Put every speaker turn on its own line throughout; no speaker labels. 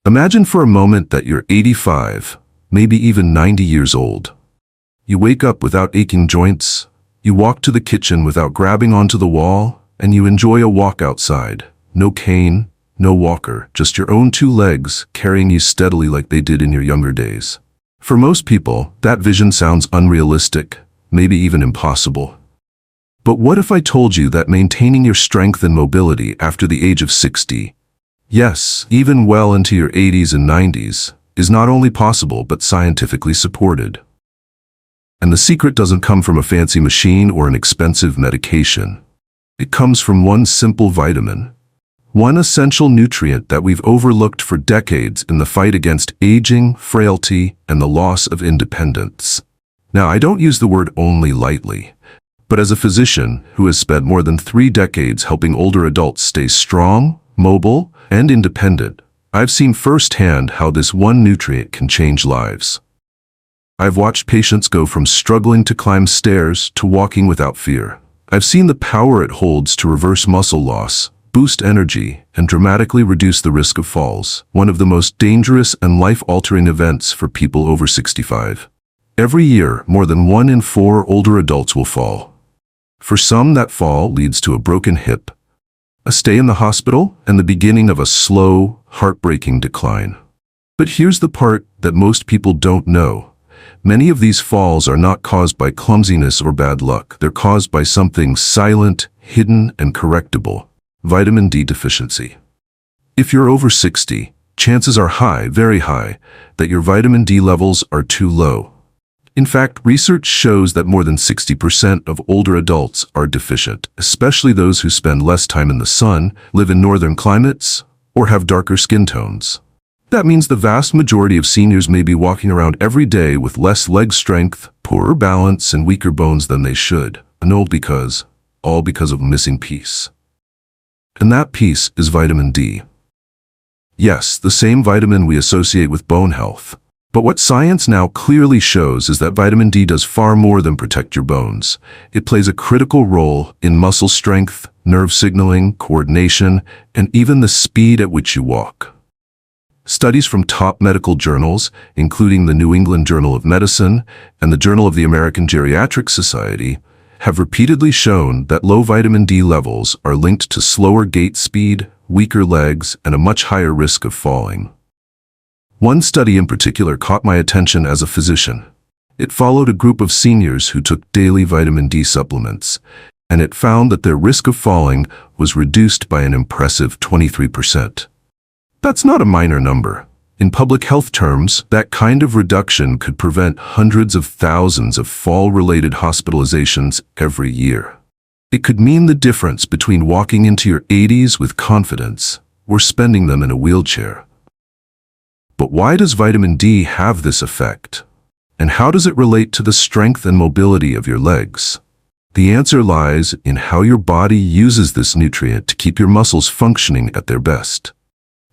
Imagine for a moment that you're 85, maybe even 90 years old. You wake up without aching joints, you walk to the kitchen without grabbing onto the wall, and you enjoy a walk outside. No cane, no walker, just your own two legs carrying you steadily like they did in your younger days. For most people, that vision sounds unrealistic, maybe even impossible. But what if I told you that maintaining your strength and mobility after the age of 60, yes, even well into your 80s and 90s, is not only possible but scientifically supported? And the secret doesn't come from a fancy machine or an expensive medication. It comes from one simple vitamin, one essential nutrient that we've overlooked for decades in the fight against aging, frailty, and the loss of independence. Now, I don't use the word only lightly, but as a physician who has spent more than 3 decades helping older adults stay strong, mobile, and independent, I've seen firsthand how this one nutrient can change lives. I've watched patients go from struggling to climb stairs to walking without fear. I've seen the power it holds to reverse muscle loss, boost energy, and dramatically reduce the risk of falls, one of the most dangerous and life-altering events for people over 65. Every year, more than 1 in 4 older adults will fall. For some, that fall leads to a broken hip, a stay in the hospital, and the beginning of a slow, heartbreaking decline. But here's the part that most people don't know. Many of these falls are not caused by clumsiness or bad luck. They're caused by something silent, hidden, and correctable: vitamin D deficiency. If you're over 60, chances are high, very high, that your vitamin D levels are too low. In fact, research shows that more than 60% of older adults are deficient, especially those who spend less time in the sun, live in northern climates, or have darker skin tones. That means the vast majority of seniors may be walking around every day with less leg strength, poorer balance, and weaker bones than they should, and all because of a missing piece. And that piece is vitamin D. Yes, the same vitamin we associate with bone health. But what science now clearly shows is that vitamin D does far more than protect your bones. It plays a critical role in muscle strength, nerve signaling, coordination, and even the speed at which you walk. Studies from top medical journals, including the New England Journal of Medicine and the Journal of the American Geriatric Society, have repeatedly shown that low vitamin D levels are linked to slower gait speed, weaker legs, and a much higher risk of falling. One study in particular caught my attention as a physician. It followed a group of seniors who took daily vitamin D supplements, and it found that their risk of falling was reduced by an impressive 23%. That's not a minor number. In public health terms, that kind of reduction could prevent hundreds of thousands of fall-related hospitalizations every year. It could mean the difference between walking into your 80s with confidence or spending them in a wheelchair. But why does vitamin D have this effect? And how does it relate to the strength and mobility of your legs? The answer lies in how your body uses this nutrient to keep your muscles functioning at their best.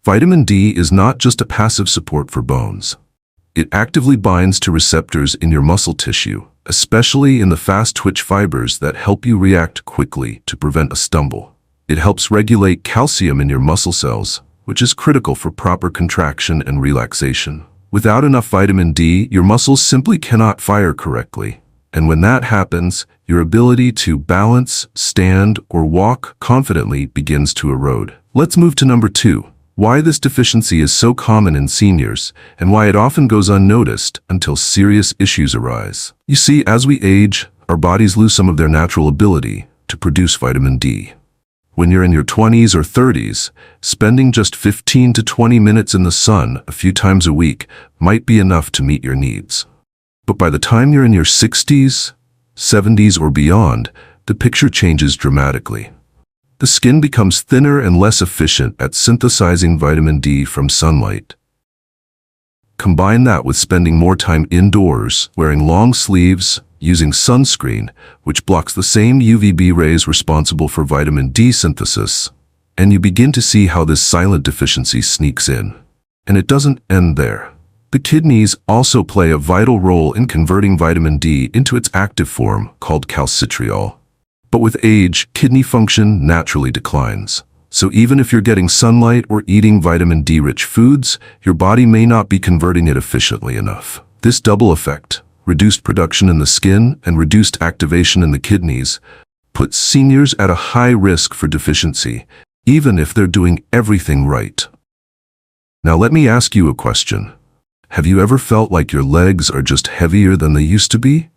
Vitamin D is not just a passive support for bones. It actively binds to receptors in your muscle tissue, especially in the fast-twitch fibers that help you react quickly to prevent a stumble. It helps regulate calcium in your muscle cells, which is critical for proper contraction and relaxation. Without enough vitamin D, your muscles simply cannot fire correctly. And when that happens, your ability to balance, stand, or walk confidently begins to erode. Let's move to number 2. Why this deficiency is so common in seniors, and why it often goes unnoticed until serious issues arise. You see, as we age, our bodies lose some of their natural ability to produce vitamin D. When you're in your 20s or 30s, spending just 15 to 20 minutes in the sun a few times a week might be enough to meet your needs. But by the time you're in your 60s, 70s, or beyond, the picture changes dramatically. The skin becomes thinner and less efficient at synthesizing vitamin D from sunlight. Combine that with spending more time indoors, wearing long sleeves, using sunscreen, which blocks the same UVB rays responsible for vitamin D synthesis, and you begin to see how this silent deficiency sneaks in. And it doesn't end there. The kidneys also play a vital role in converting vitamin D into its active form, called calcitriol. But with age, kidney function naturally declines. So even if you're getting sunlight or eating vitamin D-rich foods, your body may not be converting it efficiently enough. This double effect, reduced production in the skin and reduced activation in the kidneys, puts seniors at a high risk for deficiency, even if they're doing everything right. Now let me ask you a question. Have you ever felt like your legs are just heavier than they used to be?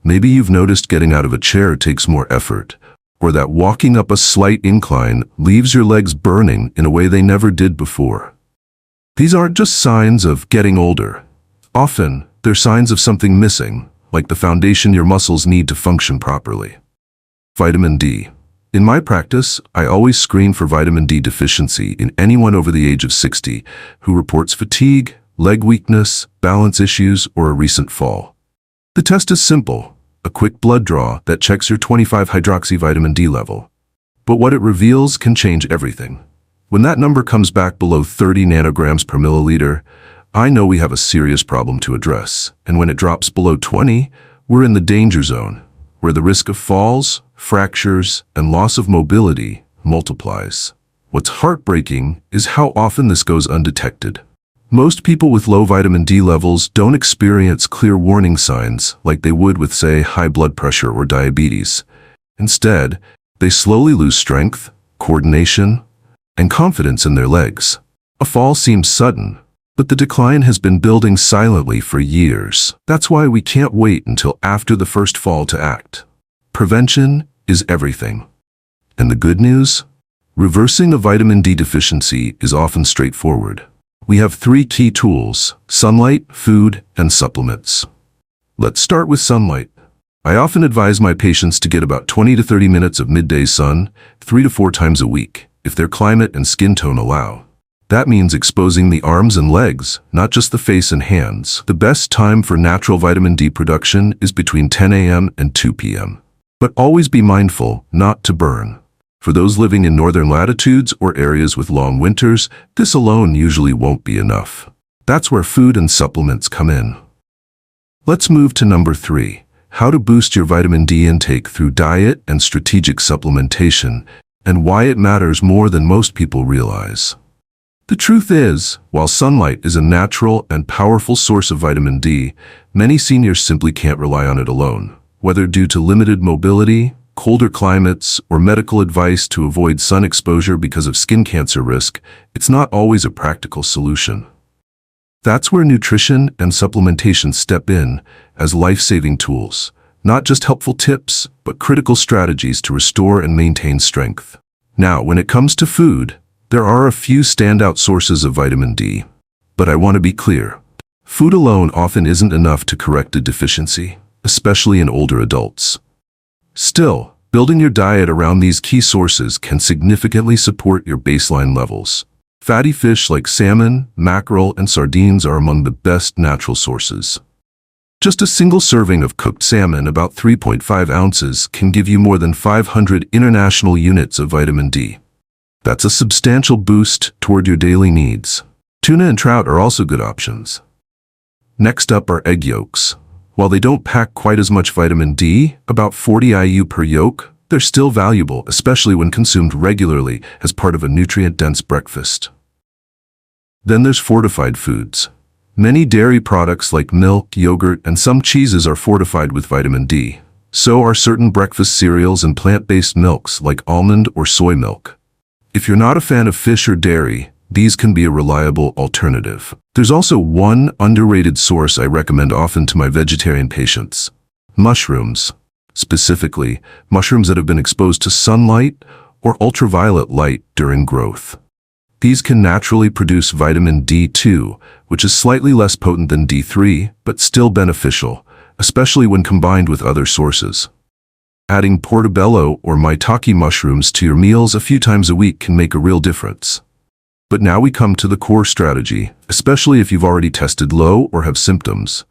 Maybe you've noticed getting out of a chair takes more effort, or that walking up a slight incline leaves your legs burning in a way they never did before. These aren't just signs of getting older. Often, they're signs of something missing, like the foundation your muscles need to function properly. Vitamin D. In my practice, I always screen for vitamin D deficiency in anyone over the age of 60 who reports fatigue, leg weakness, balance issues, or a recent fall. The test is simple, a quick blood draw that checks your 25-hydroxy-vitamin D level. But what it reveals can change everything. When that number comes back below 30 nanograms per milliliter, I know we have a serious problem to address. And when it drops below 20, we're in the danger zone, where the risk of falls, fractures, and loss of mobility multiplies. What's heartbreaking is how often this goes undetected. Most people with low vitamin D levels don't experience clear warning signs like they would with, say, high blood pressure or diabetes. Instead, they slowly lose strength, coordination, and confidence in their legs. A fall seems sudden, but the decline has been building silently for years. That's why we can't wait until after the first fall to act. Prevention is everything. And the good news? Reversing a vitamin D deficiency is often straightforward. We have 3 key tools: sunlight, food, and supplements. Let's start with sunlight. I often advise my patients to get about 20 to 30 minutes of midday sun, 3 to 4 times a week, if their climate and skin tone allow. That means exposing the arms and legs, not just the face and hands. The best time for natural vitamin D production is between 10 a.m. and 2 p.m. But always be mindful not to burn. For those living in northern latitudes or areas with long winters, this alone usually won't be enough. That's where food and supplements come in. Let's move to number 3, how to boost your vitamin D intake through diet and strategic supplementation, and why it matters more than most people realize. The truth is, while sunlight is a natural and powerful source of vitamin D, many seniors simply can't rely on it alone. Whether due to limited mobility, colder climates, or medical advice to avoid sun exposure because of skin cancer risk, it's not always a practical solution. That's where nutrition and supplementation step in as life-saving tools, not just helpful tips, but critical strategies to restore and maintain strength. Now, when it comes to food, there are a few standout sources of vitamin D. But I want to be clear. Food alone often isn't enough to correct a deficiency, especially in older adults. Still, building your diet around these key sources can significantly support your baseline levels. Fatty fish like salmon, mackerel, and sardines are among the best natural sources. Just a single serving of cooked salmon, about 3.5 ounces, can give you more than 500 international units of vitamin D. That's a substantial boost toward your daily needs. Tuna and trout are also good options. Next up are egg yolks. While they don't pack quite as much vitamin D, about 40 IU per yolk, they're still valuable, especially when consumed regularly as part of a nutrient-dense breakfast. Then there's fortified foods. Many dairy products like milk, yogurt, and some cheeses are fortified with vitamin D. So are certain breakfast cereals and plant-based milks like almond or soy milk. If you're not a fan of fish or dairy, these can be a reliable alternative. There's also one underrated source I recommend often to my vegetarian patients: mushrooms. Specifically, mushrooms that have been exposed to sunlight or ultraviolet light during growth. These can naturally produce vitamin D2, which is slightly less potent than D3, but still beneficial, especially when combined with other sources. Adding portobello or maitake mushrooms to your meals a few times a week can make a real difference. But now we come to the core strategy, especially if you've already tested low or have symptoms: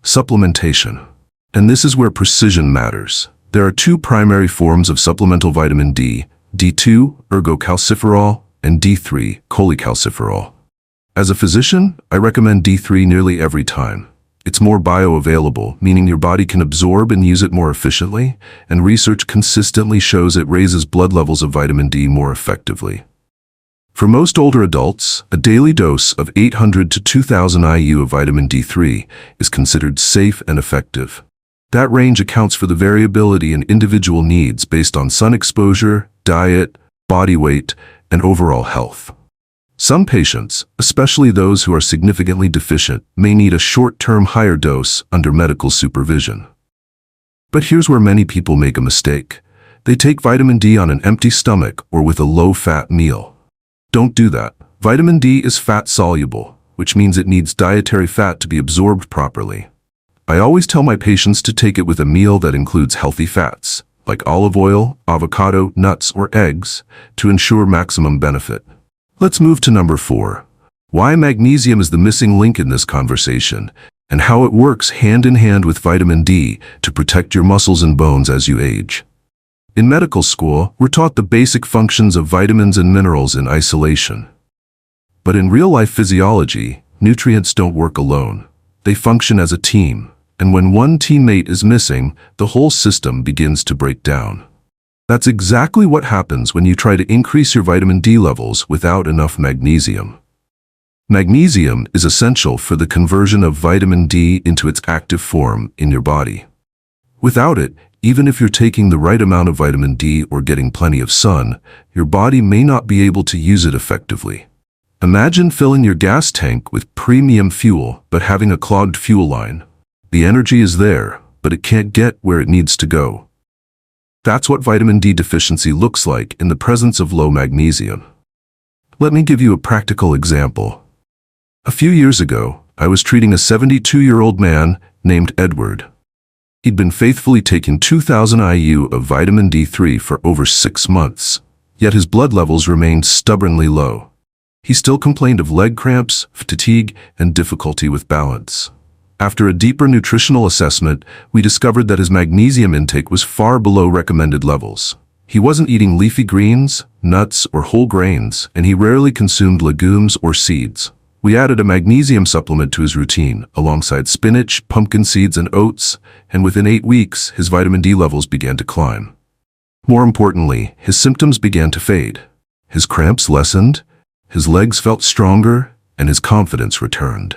supplementation. And this is where precision matters. There are 2 primary forms of supplemental vitamin D: D2, ergocalciferol, and D3, cholecalciferol. As a physician, I recommend D3 nearly every time. It's more bioavailable, meaning your body can absorb and use it more efficiently, and research consistently shows it raises blood levels of vitamin D more effectively. For most older adults, a daily dose of 800 to 2000 IU of vitamin D3 is considered safe and effective. That range accounts for the variability in individual needs based on sun exposure, diet, body weight, and overall health. Some patients, especially those who are significantly deficient, may need a short-term higher dose under medical supervision. But here's where many people make a mistake. They take vitamin D on an empty stomach or with a low-fat meal. Don't do that. Vitamin D is fat-soluble, which means it needs dietary fat to be absorbed properly. I always tell my patients to take it with a meal that includes healthy fats, like olive oil, avocado, nuts, or eggs, to ensure maximum benefit. Let's move to number 4. Why magnesium is the missing link in this conversation, and how it works hand in hand with vitamin D to protect your muscles and bones as you age. In medical school, we're taught the basic functions of vitamins and minerals in isolation. But in real-life physiology, nutrients don't work alone. They function as a team, and when one teammate is missing, the whole system begins to break down. That's exactly what happens when you try to increase your vitamin D levels without enough magnesium. Magnesium is essential for the conversion of vitamin D into its active form in your body. Without it, even if you're taking the right amount of vitamin D or getting plenty of sun, your body may not be able to use it effectively. Imagine filling your gas tank with premium fuel but having a clogged fuel line. The energy is there, but it can't get where it needs to go. That's what vitamin D deficiency looks like in the presence of low magnesium. Let me give you a practical example. A few years ago, I was treating a 72-year-old man named Edward. He'd been faithfully taking 2000 IU of vitamin D3 for over 6 months, yet his blood levels remained stubbornly low. He still complained of leg cramps, fatigue, and difficulty with balance. After a deeper nutritional assessment, we discovered that his magnesium intake was far below recommended levels. He wasn't eating leafy greens, nuts, or whole grains, and he rarely consumed legumes or seeds. We added a magnesium supplement to his routine, alongside spinach, pumpkin seeds, and oats, and within 8 weeks, his vitamin D levels began to climb. More importantly, his symptoms began to fade. His cramps lessened, his legs felt stronger, and his confidence returned.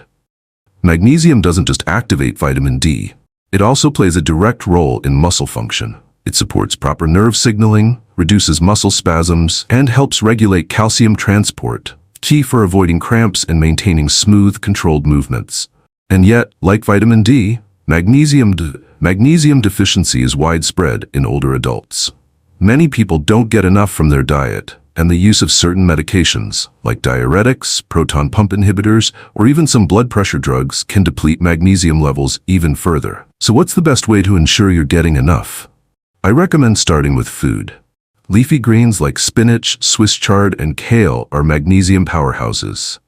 Magnesium doesn't just activate vitamin D. It also plays a direct role in muscle function. It supports proper nerve signaling, reduces muscle spasms, and helps regulate calcium transport, key for avoiding cramps and maintaining smooth, controlled movements. And yet, like vitamin D, magnesium deficiency is widespread in older adults. Many people don't get enough from their diet, and the use of certain medications, like diuretics, proton pump inhibitors, or even some blood pressure drugs can deplete magnesium levels even further. So what's the best way to ensure you're getting enough? I recommend starting with food. Leafy greens like spinach, Swiss chard, and kale are magnesium powerhouses.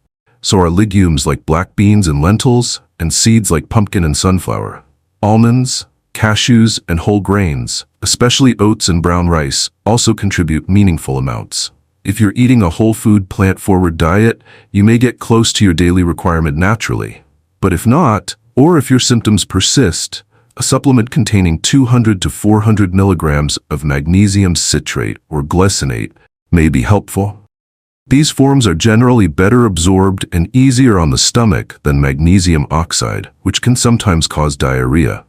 So are legumes like black beans and lentils, and seeds like pumpkin and sunflower. Almonds, cashews, and whole grains, especially oats and brown rice, also contribute meaningful amounts. If you're eating a whole food, plant-forward diet, you may get close to your daily requirement naturally. But if not, or if your symptoms persist, a supplement containing 200 to 400 milligrams of magnesium citrate or glycinate may be helpful. These forms are generally better absorbed and easier on the stomach than magnesium oxide, which can sometimes cause diarrhea.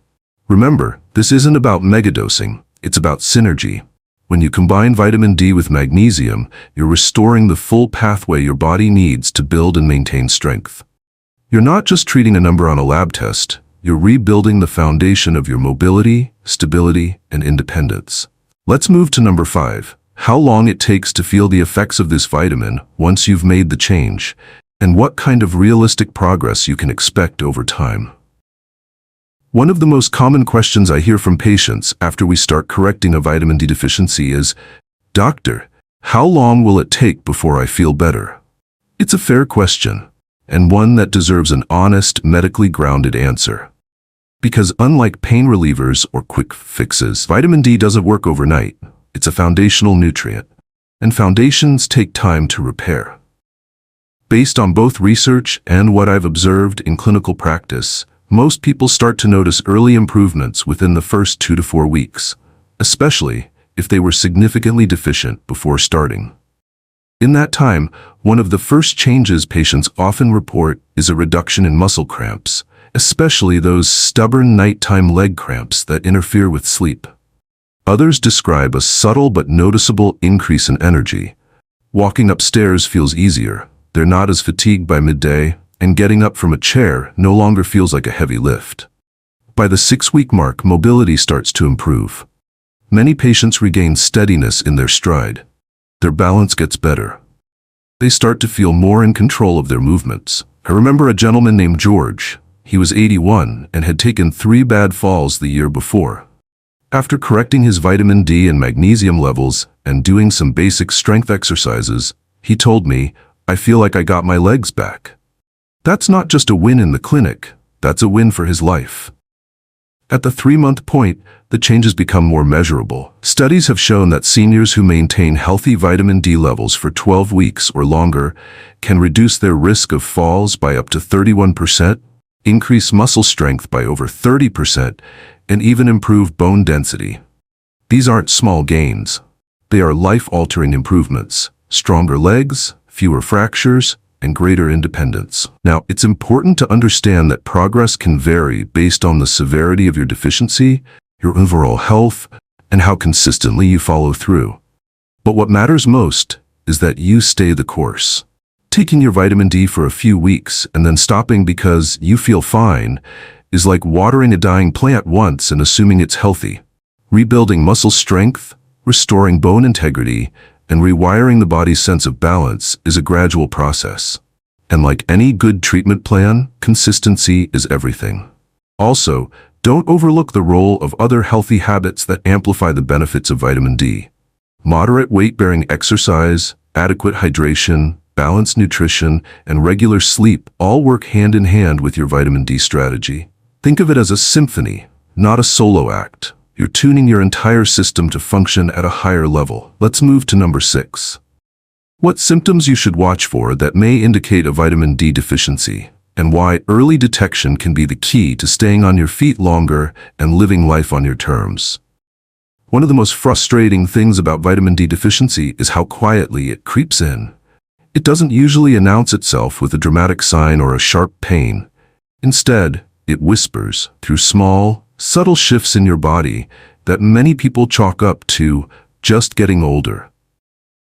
Remember, this isn't about megadosing, it's about synergy. When you combine vitamin D with magnesium, you're restoring the full pathway your body needs to build and maintain strength. You're not just treating a number on a lab test, you're rebuilding the foundation of your mobility, stability, and independence. Let's move to number 5. How long it takes to feel the effects of this vitamin once you've made the change, and what kind of realistic progress you can expect over time. One of the most common questions I hear from patients after we start correcting a vitamin D deficiency is, "Doctor, how long will it take before I feel better?" It's a fair question, and one that deserves an honest, medically grounded answer. Because unlike pain relievers or quick fixes, vitamin D doesn't work overnight. It's a foundational nutrient, and foundations take time to repair. Based on both research and what I've observed in clinical practice, Most people start to notice early improvements within the first 2 to 4 weeks, especially if they were significantly deficient before starting. In that time, one of the first changes patients often report is a reduction in muscle cramps, especially those stubborn nighttime leg cramps that interfere with sleep. Others describe a subtle but noticeable increase in energy. Walking upstairs feels easier, they're not as fatigued by midday, and getting up from a chair no longer feels like a heavy lift. By the 6-week mark, mobility starts to improve. Many patients regain steadiness in their stride. Their balance gets better. They start to feel more in control of their movements. I remember a gentleman named George. He was 81 and had taken 3 bad falls the year before. After correcting his vitamin D and magnesium levels and doing some basic strength exercises, he told me, "I feel like I got my legs back." That's not just a win in the clinic, that's a win for his life. At the 3-month point, the changes become more measurable. Studies have shown that seniors who maintain healthy vitamin D levels for 12 weeks or longer can reduce their risk of falls by up to 31%, increase muscle strength by over 30%, and even improve bone density. These aren't small gains. They are life-altering improvements: stronger legs, fewer fractures, and greater independence. Now, it's important to understand that progress can vary based on the severity of your deficiency, your overall health, and how consistently you follow through. But what matters most is that you stay the course. Taking your vitamin D for a few weeks and then stopping because you feel fine is like watering a dying plant once and assuming it's healthy. Rebuilding muscle strength, restoring bone integrity, and rewiring the body's sense of balance is a gradual process. And like any good treatment plan, consistency is everything. Also, don't overlook the role of other healthy habits that amplify the benefits of vitamin D. Moderate weight-bearing exercise, adequate hydration, balanced nutrition, and regular sleep all work hand in hand with your vitamin D strategy. Think of it as a symphony, not a solo act. You're tuning your entire system to function at a higher level. Let's move to number 6. What symptoms you should watch for that may indicate a vitamin D deficiency, and why early detection can be the key to staying on your feet longer and living life on your terms. One of the most frustrating things about vitamin D deficiency is how quietly it creeps in. It doesn't usually announce itself with a dramatic sign or a sharp pain. Instead, it whispers through small, subtle shifts in your body that many people chalk up to just getting older.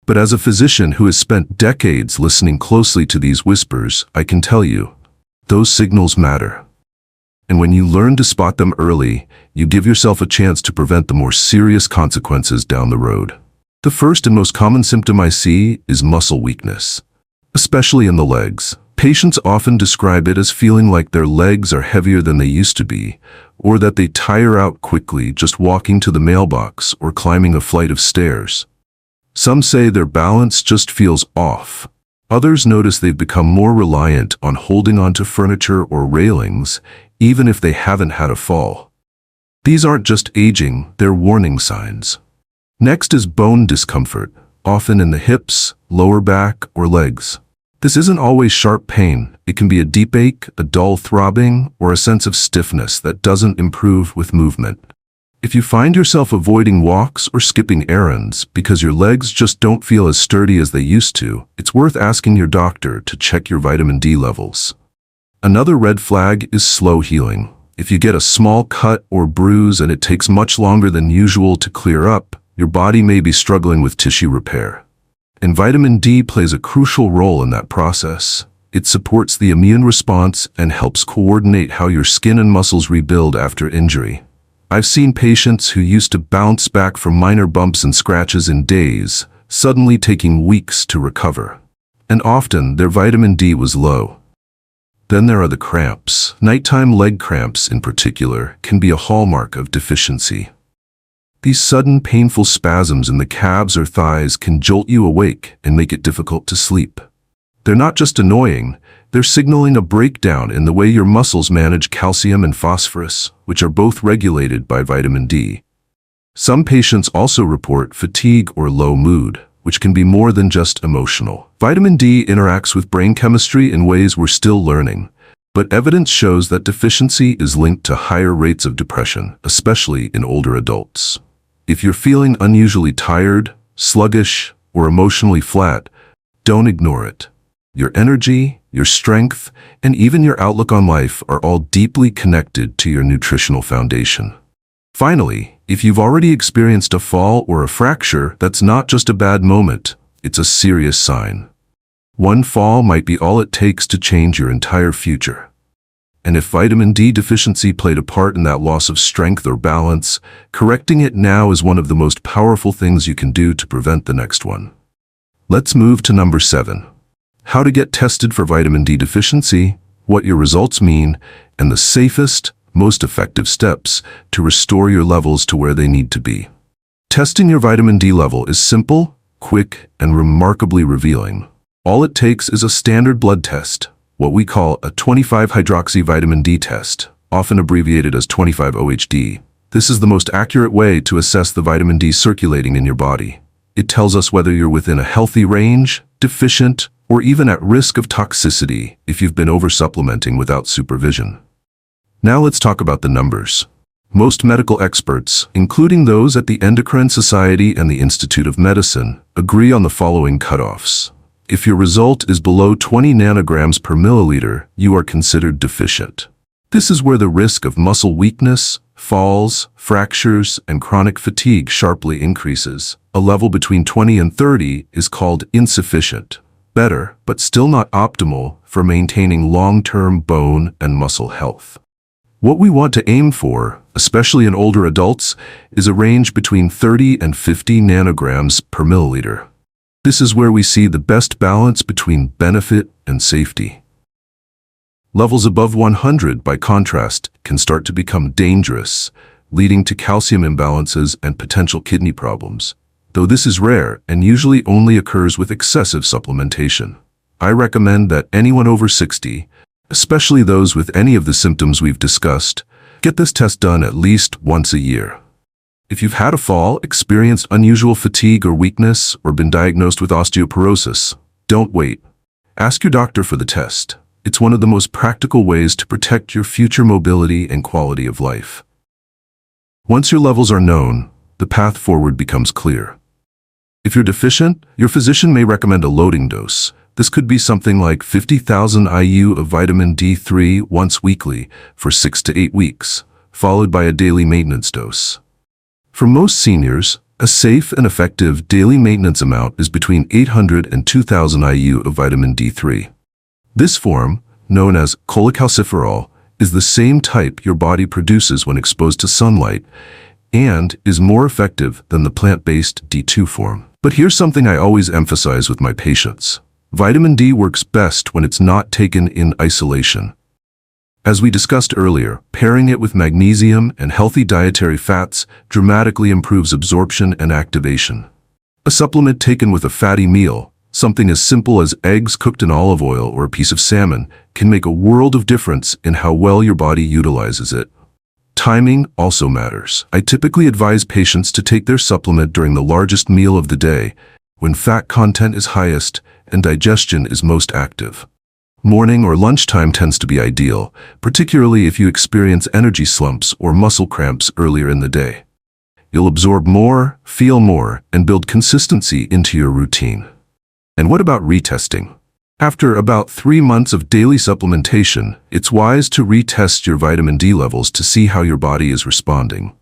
But as a physician who has spent decades listening closely to these whispers, I can tell you, those signals matter. And when you learn to spot them early, you give yourself a chance to prevent the more serious consequences down the road. The first and most common symptom I see is muscle weakness, especially in the legs. Patients often describe it as feeling like their legs are heavier than they used to be, or that they tire out quickly just walking to the mailbox or climbing a flight of stairs. Some say their balance just feels off. Others notice they've become more reliant on holding onto furniture or railings, even if they haven't had a fall. These aren't just aging, they're warning signs. Next is bone discomfort, often in the hips, lower back, or legs. This isn't always sharp pain. It can be a deep ache, a dull throbbing, or a sense of stiffness that doesn't improve with movement. If you find yourself avoiding walks or skipping errands because your legs just don't feel as sturdy as they used to, it's worth asking your doctor to check your vitamin D levels. Another red flag is slow healing. If you get a small cut or bruise and it takes much longer than usual to clear up, your body may be struggling with tissue repair. And vitamin D plays a crucial role in that process. It supports the immune response and helps coordinate how your skin and muscles rebuild after injury. I've seen patients who used to bounce back from minor bumps and scratches in days, suddenly taking weeks to recover. And often, their vitamin D was low. Then there are the cramps. Nighttime leg cramps, in particular, can be a hallmark of deficiency. These sudden painful spasms in the calves or thighs can jolt you awake and make it difficult to sleep. They're not just annoying, they're signaling a breakdown in the way your muscles manage calcium and phosphorus, which are both regulated by vitamin D. Some patients also report fatigue or low mood, which can be more than just emotional. Vitamin D interacts with brain chemistry in ways we're still learning. But evidence shows that deficiency is linked to higher rates of depression, especially in older adults. If you're feeling unusually tired, sluggish, or emotionally flat, don't ignore it. Your energy, your strength, and even your outlook on life are all deeply connected to your nutritional foundation. Finally, if you've already experienced a fall or a fracture, that's not just a bad moment, it's a serious sign. One fall might be all it takes to change your entire future. And if vitamin D deficiency played a part in that loss of strength or balance, correcting it now is one of the most powerful things you can do to prevent the next one. Let's move to number 7. How to get tested for vitamin D deficiency, what your results mean, and the safest, most effective steps to restore your levels to where they need to be. Testing your vitamin D level is simple, quick, and remarkably revealing. All it takes is a standard blood test, what we call a 25-hydroxy vitamin D test, often abbreviated as 25-OHD. This is the most accurate way to assess the vitamin D circulating in your body. It tells us whether you're within a healthy range, deficient, or even at risk of toxicity if you've been oversupplementing without supervision. Now let's talk about the numbers. Most medical experts, including those at the Endocrine Society and the Institute of Medicine, agree on the following cutoffs. If your result is below 20 nanograms per milliliter, you are considered deficient. This is where the risk of muscle weakness, falls, fractures, and chronic fatigue sharply increases. A level between 20 and 30 is called insufficient. Better, but still not optimal, for maintaining long-term bone and muscle health. What we want to aim for, especially in older adults, is a range between 30 and 50 nanograms per milliliter. This is where we see the best balance between benefit and safety. Levels above 100, by contrast, can start to become dangerous, leading to calcium imbalances and potential kidney problems. Though this is rare and usually only occurs with excessive supplementation. I recommend that anyone over 60, especially those with any of the symptoms we've discussed, get this test done at least once a year. If you've had a fall, experienced unusual fatigue or weakness, or been diagnosed with osteoporosis, don't wait. Ask your doctor for the test. It's one of the most practical ways to protect your future mobility and quality of life. Once your levels are known, the path forward becomes clear. If you're deficient, your physician may recommend a loading dose. This could be something like 50,000 IU of vitamin D3 once weekly for 6 to 8 weeks, followed by a daily maintenance dose. For most seniors, a safe and effective daily maintenance amount is between 800 and 2,000 IU of vitamin D3. This form, known as cholecalciferol, is the same type your body produces when exposed to sunlight and is more effective than the plant-based D2 form. But here's something I always emphasize with my patients. Vitamin D works best when it's not taken in isolation. As we discussed earlier, pairing it with magnesium and healthy dietary fats dramatically improves absorption and activation. A supplement taken with a fatty meal, something as simple as eggs cooked in olive oil or a piece of salmon, can make a world of difference in how well your body utilizes it. Timing also matters. I typically advise patients to take their supplement during the largest meal of the day, when fat content is highest and digestion is most active. Morning or lunchtime tends to be ideal, particularly if you experience energy slumps or muscle cramps earlier in the day. You'll absorb more, feel more, and build consistency into your routine. And what about retesting? After about 3 months of daily supplementation, it's wise to retest your vitamin D levels to see how your body is responding.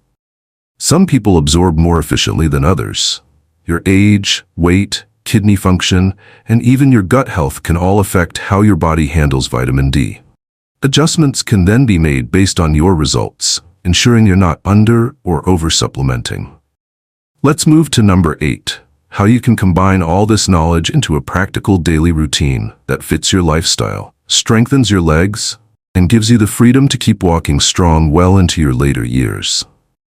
Some people absorb more efficiently than others. Your age, weight, kidney function, and even your gut health can all affect how your body handles vitamin D. Adjustments can then be made based on your results, ensuring you're not under or over supplementing. Let's move to number 8. How you can combine all this knowledge into a practical daily routine that fits your lifestyle, strengthens your legs, and gives you the freedom to keep walking strong well into your later years.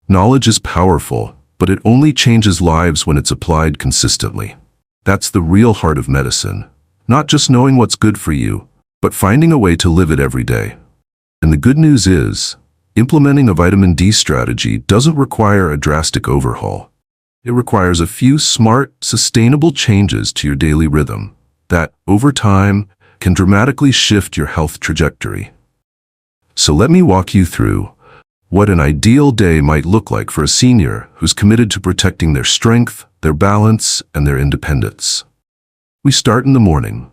Knowledge is powerful, but it only changes lives when it's applied consistently. That's the real heart of medicine. Not just knowing what's good for you, but finding a way to live it every day. And the good news is, implementing a vitamin D strategy doesn't require a drastic overhaul. It requires a few smart, sustainable changes to your daily rhythm that, over time, can dramatically shift your health trajectory. So let me walk you through what an ideal day might look like for a senior who's committed to protecting their strength, their balance, and their independence. We start in the morning.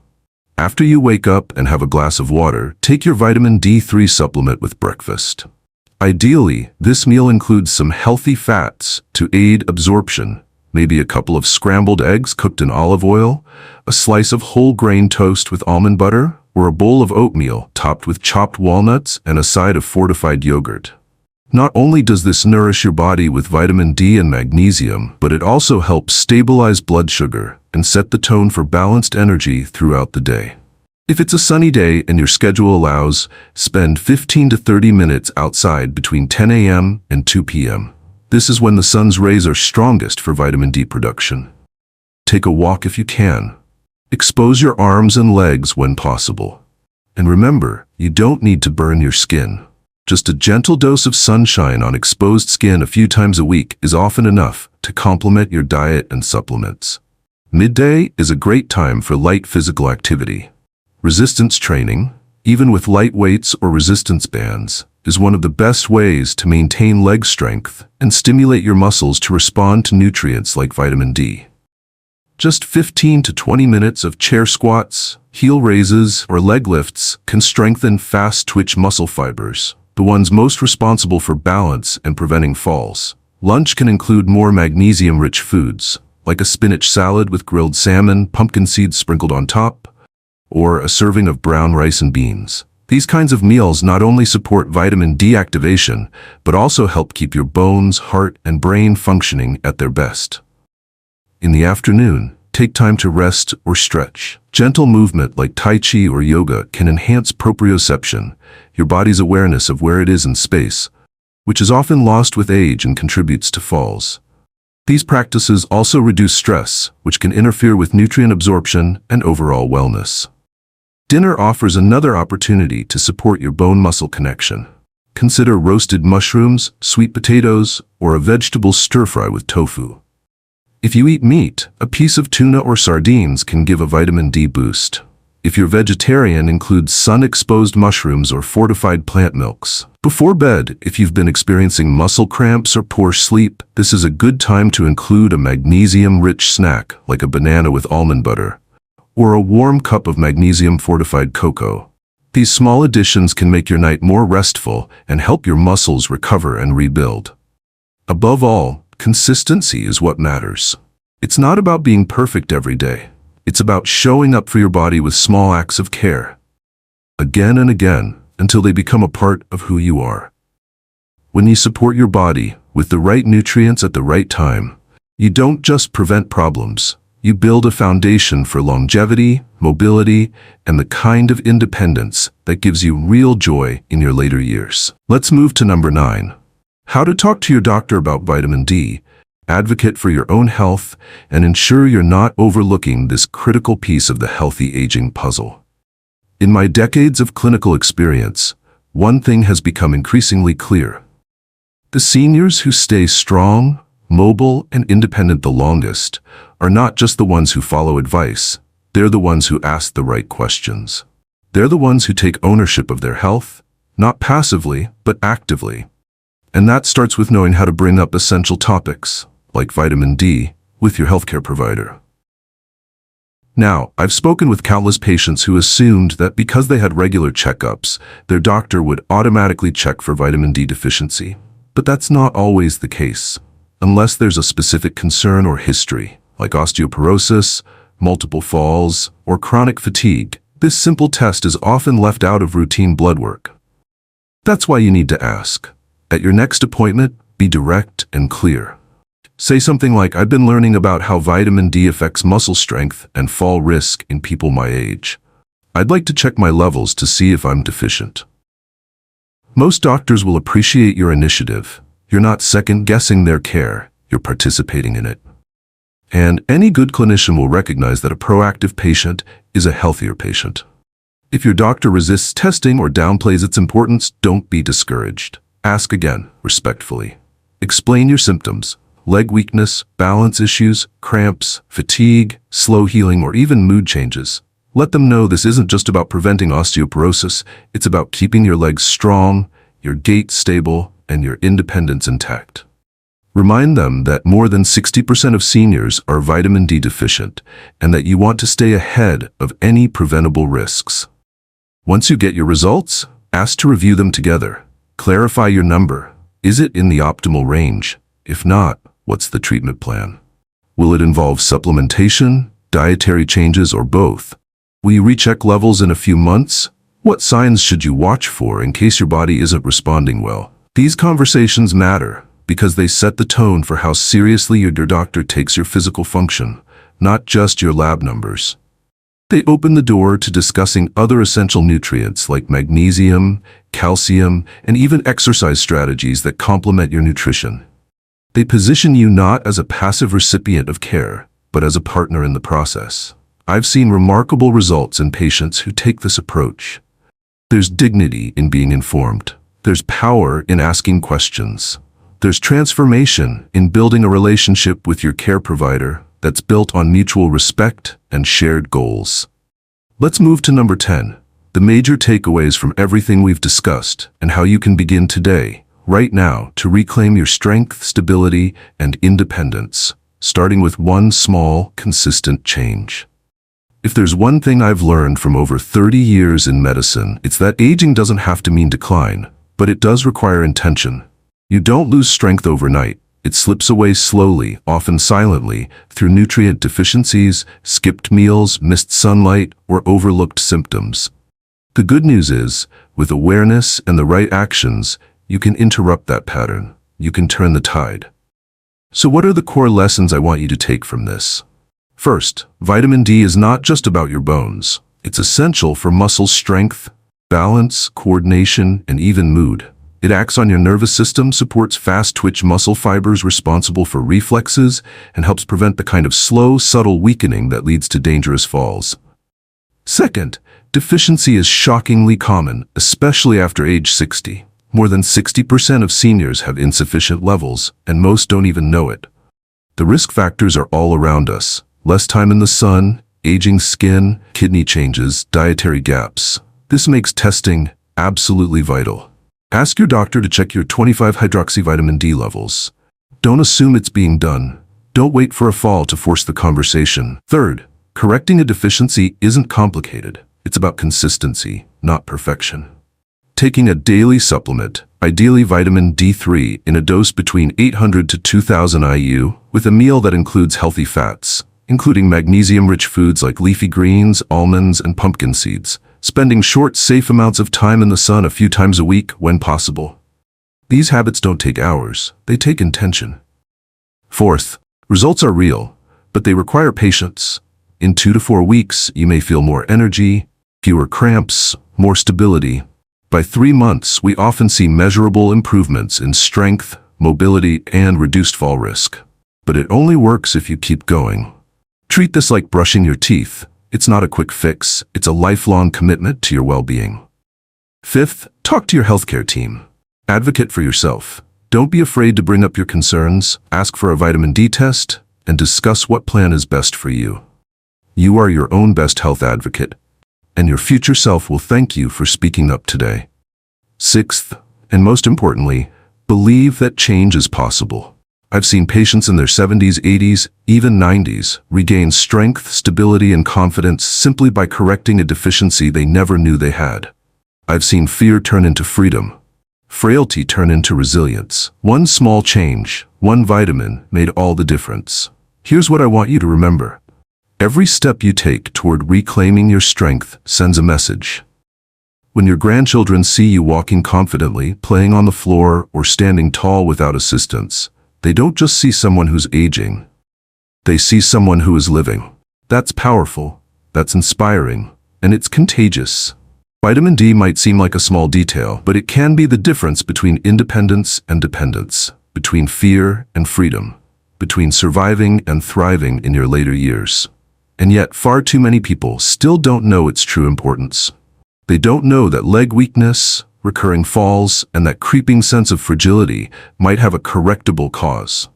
After you wake up and have a glass of water, take your vitamin D3 supplement with breakfast. Ideally, this meal includes some healthy fats to aid absorption, maybe a couple of scrambled eggs cooked in olive oil, a slice of whole grain toast with almond butter, or a bowl of oatmeal topped with chopped walnuts and a side of fortified yogurt. Not only does this nourish your body with vitamin D and magnesium, but it also helps stabilize blood sugar and set the tone for balanced energy throughout the day. If it's a sunny day and your schedule allows, spend 15 to 30 minutes outside between 10 a.m. and 2 p.m. This is when the sun's rays are strongest for vitamin D production. Take a walk if you can. Expose your arms and legs when possible. And remember, you don't need to burn your skin. Just a gentle dose of sunshine on exposed skin a few times a week is often enough to complement your diet and supplements. Midday is a great time for light physical activity. Resistance training, even with light weights or resistance bands, is one of the best ways to maintain leg strength and stimulate your muscles to respond to nutrients like vitamin D. Just 15 to 20 minutes of chair squats, heel raises, or leg lifts can strengthen fast-twitch muscle fibers, the ones most responsible for balance and preventing falls. Lunch can include more magnesium-rich foods, like a spinach salad with grilled salmon, pumpkin seeds sprinkled on top, or a serving of brown rice and beans. These kinds of meals not only support vitamin D activation, but also help keep your bones, heart, and brain functioning at their best. In the afternoon, take time to rest or stretch. Gentle movement like Tai Chi or yoga can enhance proprioception, your body's awareness of where it is in space, which is often lost with age and contributes to falls. These practices also reduce stress, which can interfere with nutrient absorption and overall wellness. Dinner offers another opportunity to support your bone-muscle connection. Consider roasted mushrooms, sweet potatoes, or a vegetable stir-fry with tofu. If you eat meat, a piece of tuna or sardines can give a vitamin D boost. If you're vegetarian, include sun-exposed mushrooms or fortified plant milks. Before bed, if you've been experiencing muscle cramps or poor sleep, this is a good time to include a magnesium-rich snack like a banana with almond butter, or a warm cup of magnesium-fortified cocoa. These small additions can make your night more restful and help your muscles recover and rebuild. Above all, consistency is what matters. It's not about being perfect every day. It's about showing up for your body with small acts of care, again and again, until they become a part of who you are. When you support your body with the right nutrients at the right time, you don't just prevent problems. You build a foundation for longevity, mobility, and the kind of independence that gives you real joy in your later years. Let's move to number 9. How to talk to your doctor about vitamin D. Advocate for your own health and ensure you're not overlooking this critical piece of the healthy aging puzzle. In my decades of clinical experience, one thing has become increasingly clear. The seniors who stay strong, mobile, and independent the longest are not just the ones who follow advice. They're the ones who ask the right questions. They're the ones who take ownership of their health, not passively, but actively. And that starts with knowing how to bring up essential topics, like vitamin D, with your healthcare provider. Now, I've spoken with countless patients who assumed that because they had regular checkups, their doctor would automatically check for vitamin D deficiency. But that's not always the case, unless there's a specific concern or history, like osteoporosis, multiple falls, or chronic fatigue. This simple test is often left out of routine blood work. That's why you need to ask. At your next appointment, be direct and clear. Say something like, I've been learning about how vitamin D affects muscle strength and fall risk in people my age. I'd like to check my levels to see if I'm deficient. Most doctors will appreciate your initiative. You're not second-guessing their care, you're participating in it. And any good clinician will recognize that a proactive patient is a healthier patient. If your doctor resists testing or downplays its importance, don't be discouraged. Ask again, respectfully. Explain your symptoms: leg weakness, balance issues, cramps, fatigue, slow healing, or even mood changes. Let them know this isn't just about preventing osteoporosis, it's about keeping your legs strong, your gait stable, and your independence intact. Remind them that more than 60% of seniors are vitamin D deficient and that you want to stay ahead of any preventable risks. Once you get your results, ask to review them together. Clarify your number. Is it in the optimal range? If not, what's the treatment plan? Will it involve supplementation, dietary changes, or both? Will you recheck levels in a few months? What signs should you watch for in case your body isn't responding well? These conversations matter because they set the tone for how seriously your doctor takes your physical function, not just your lab numbers. They open the door to discussing other essential nutrients like magnesium, calcium, and even exercise strategies that complement your nutrition. They position you not as a passive recipient of care, but as a partner in the process. I've seen remarkable results in patients who take this approach. There's dignity in being informed. There's power in asking questions. There's transformation in building a relationship with your care provider that's built on mutual respect and shared goals. Let's move to number 10, the major takeaways from everything we've discussed and how you can begin today, right now, to reclaim your strength, stability, and independence, starting with one small, consistent change. If there's one thing I've learned from over 30 years in medicine, it's that aging doesn't have to mean decline, but it does require intention. You don't lose strength overnight. It slips away slowly, often silently, through nutrient deficiencies, skipped meals, missed sunlight, or overlooked symptoms. The good news is, with awareness and the right actions, you can interrupt that pattern. You can turn the tide. So what are the core lessons I want you to take from this? First, vitamin D is not just about your bones. It's essential for muscle strength, balance, coordination, and even mood. It acts on your nervous system, supports fast-twitch muscle fibers responsible for reflexes, and helps prevent the kind of slow, subtle weakening that leads to dangerous falls. Second, deficiency is shockingly common, especially after age 60. More than 60% of seniors have insufficient levels, and most don't even know it. The risk factors are all around us. Less time in the sun, aging skin, kidney changes, dietary gaps. This makes testing absolutely vital. Ask your doctor to check your 25-hydroxyvitamin D levels. Don't assume it's being done. Don't wait for a fall to force the conversation. Third, correcting a deficiency isn't complicated. It's about consistency, not perfection. Taking a daily supplement, ideally vitamin D3, in a dose between 800 to 2000 IU, with a meal that includes healthy fats, including magnesium-rich foods like leafy greens, almonds, and pumpkin seeds. Spending short, safe amounts of time in the sun a few times a week when possible. These habits don't take hours, they take intention. Fourth, results are real, but they require patience. In 2 to 4 weeks, you may feel more energy, fewer cramps, more stability. By 3 months, we often see measurable improvements in strength, mobility, and reduced fall risk. But it only works if you keep going. Treat this like brushing your teeth. It's not a quick fix, it's a lifelong commitment to your well-being. Fifth, talk to your healthcare team. Advocate for yourself. Don't be afraid to bring up your concerns, ask for a vitamin D test, and discuss what plan is best for you. You are your own best health advocate, and your future self will thank you for speaking up today. Sixth, and most importantly, believe that change is possible. I've seen patients in their 70s, 80s, even 90s regain strength, stability, and confidence simply by correcting a deficiency they never knew they had. I've seen fear turn into freedom, frailty turn into resilience. One small change, one vitamin, made all the difference. Here's what I want you to remember. Every step you take toward reclaiming your strength sends a message. When your grandchildren see you walking confidently, playing on the floor, or standing tall without assistance, they don't just see someone who's aging. They see someone who is living. That's powerful, that's inspiring, and it's contagious. Vitamin D might seem like a small detail, but it can be the difference between independence and dependence, between fear and freedom, between surviving and thriving in your later years. And yet, far too many people still don't know its true importance. They don't know that leg weakness, recurring falls, and that creeping sense of fragility might have a correctable cause.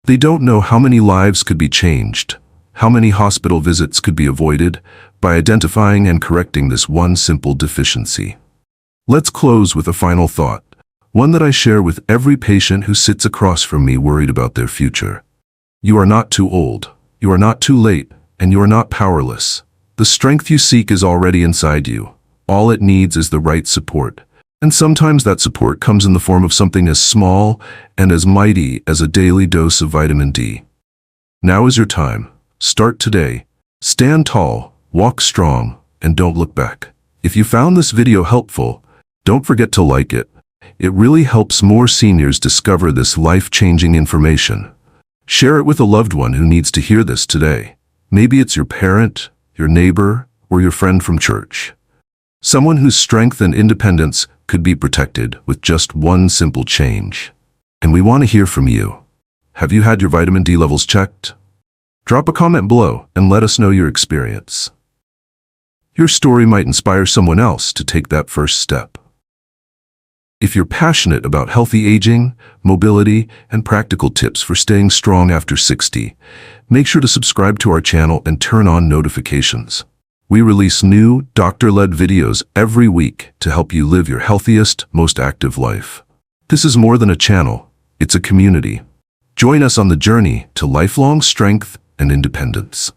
They don't know how many lives could be changed, how many hospital visits could be avoided, by identifying and correcting this one simple deficiency. Let's close with a final thought, one that I share with every patient who sits across from me worried about their future. You are not too old, you are not too late, and you are not powerless. The strength you seek is already inside you. All it needs is the right support. And sometimes that support comes in the form of something as small and as mighty as a daily dose of vitamin D. Now is your time. Start today. Stand tall, walk strong, and don't look back. If you found this video helpful, don't forget to like it. It really helps more seniors discover this life-changing information. Share it with a loved one who needs to hear this today. Maybe it's your parent, your neighbor, or your friend from church. Someone whose strength and independence could be protected with just one simple change. And we want to hear from you. Have you had your vitamin D levels checked? Drop a comment below and let us know your experience. Your story might inspire someone else to take that first step. If you're passionate about healthy aging, mobility, and practical tips for staying strong after 60, make sure to subscribe to our channel and turn on notifications. We release new, doctor-led videos every week to help you live your healthiest, most active life. This is more than a channel, it's a community. Join us on the journey to lifelong strength and independence.